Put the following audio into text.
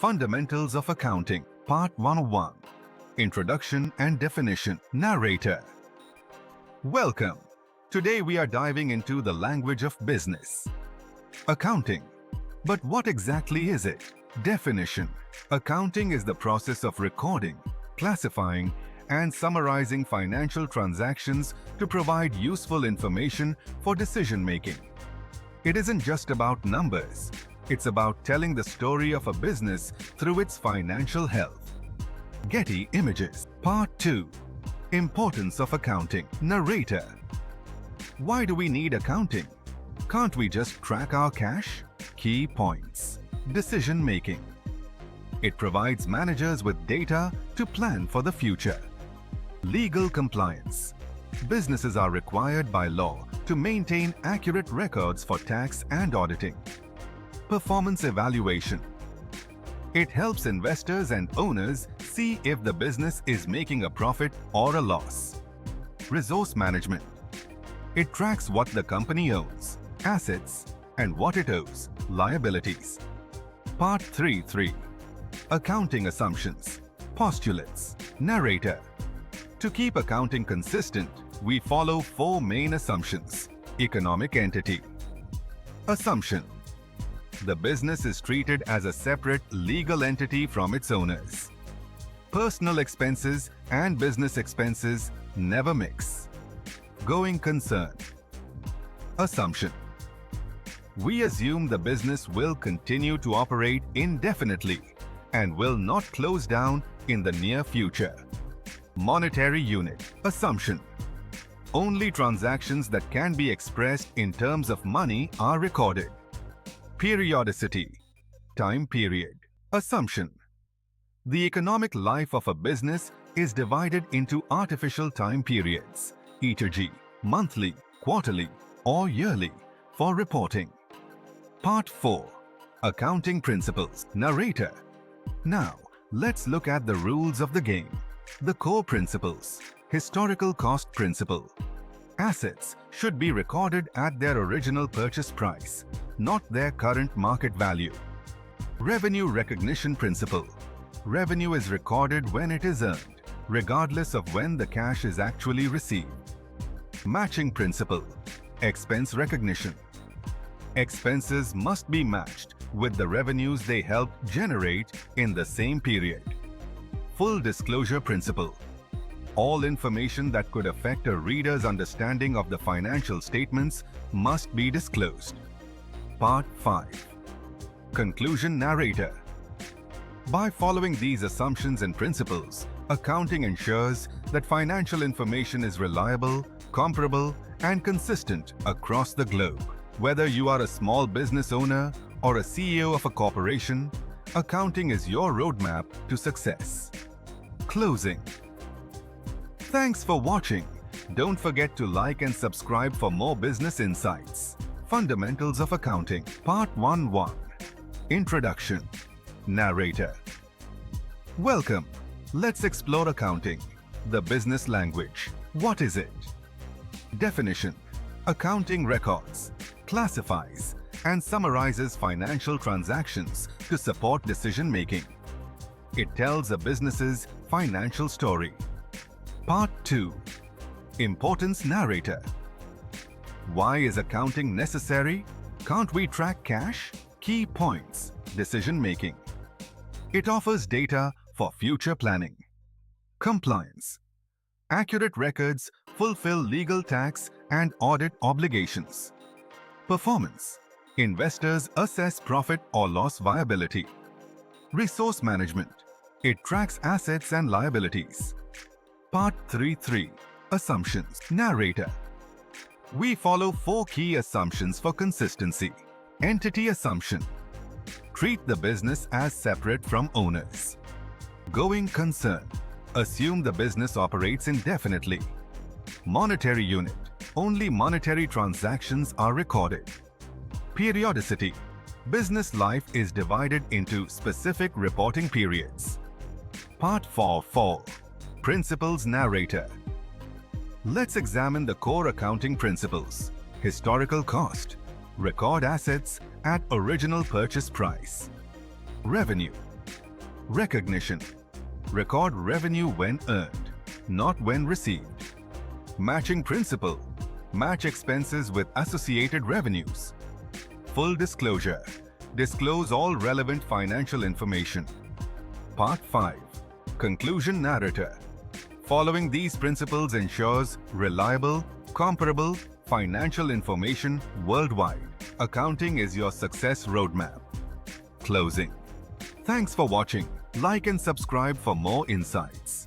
Fundamentals of Accounting, Part 101. Introduction and Definition. Narrator. Welcome. Today we are diving into the language of business. Accounting. But what exactly is it? Definition. Accounting is the process of recording, classifying, and summarizing financial transactions to provide useful information for decision-making. It isn't just about numbers. It's about telling the story of a business through its financial health. Getty Images. Part 2. Importance of Accounting. Narrator. Why do we need accounting? Can't we just track our cash? Key points. Decision-making. It provides managers with data to plan for the future. Legal compliance. Businesses are required by law to maintain accurate records for tax and auditing. Performance evaluation. It helps investors and owners see if the business is making a profit or a loss. Resource management. It tracks what the company owns, assets, and what it owes, liabilities. Part 3.3. Accounting assumptions. Postulates. Narrator. To keep accounting consistent, we follow four main assumptions. Economic entity. Assumption. The business is treated as a separate legal entity from its owners. Personal expenses and business expenses never mix. Going concern. Assumption. We assume the business will continue to operate indefinitely and will not close down in the near future. Monetary unit. Assumption. Only transactions that can be expressed in terms of money are recorded. Periodicity. Time period. Assumption. The economic life of a business is divided into artificial time periods, e.g., monthly, quarterly, or yearly, for reporting. Part 4. Accounting principles. Narrator. Now, let's look at the rules of the game. The core principles. Historical cost principle. Assets should be recorded at their original purchase price, not their current market value. Revenue recognition principle. Revenue is recorded when it is earned, regardless of when the cash is actually received. Matching principle. Expense recognition. Expenses must be matched with the revenues they help generate in the same period. Full disclosure principle. All information that could affect a reader's understanding of the financial statements must be disclosed. Part 5. Conclusion. Narrator. By following these assumptions and principles, accounting ensures that financial information is reliable, comparable, and consistent across the globe. Whether you are a small business owner or a CEO of a corporation, accounting is your roadmap to success. Closing. Thanks for watching. Don't forget to like and subscribe for more business insights. Fundamentals of Accounting, Part 1.1. Introduction. Narrator. Welcome. Let's explore accounting. The business language. What is it? Definition. Accounting records, classifies, and summarizes financial transactions to support decision-making. It tells a business's financial story. Part 2. Importance. Narrator. Why is accounting necessary? Can't we track cash? Key points. Decision-making. It offers data for future planning. Compliance. Accurate records fulfill legal, tax, and audit obligations. Performance. Investors assess profit or loss viability. Resource management. It tracks assets and liabilities. Part 3.3. Assumptions. Narrator. We follow four key assumptions for consistency. Entity assumption. Treat the business as separate from owners. Going concern. Assume the business operates indefinitely. Monetary unit. Only monetary transactions are recorded. Periodicity. Business life is divided into specific reporting periods. Part 4.4. Principles. Narrator. Let's examine the core accounting principles. Historical cost. Record assets at original purchase price. Revenue. Recognition. Record revenue when earned, not when received. Matching principle. Match expenses with associated revenues. Full disclosure. Disclose all relevant financial information. Part 5. Conclusion Narrator. Following these principles ensures reliable, comparable financial information worldwide. Accounting is your success roadmap. Closing. Thanks for watching. Like and subscribe for more insights.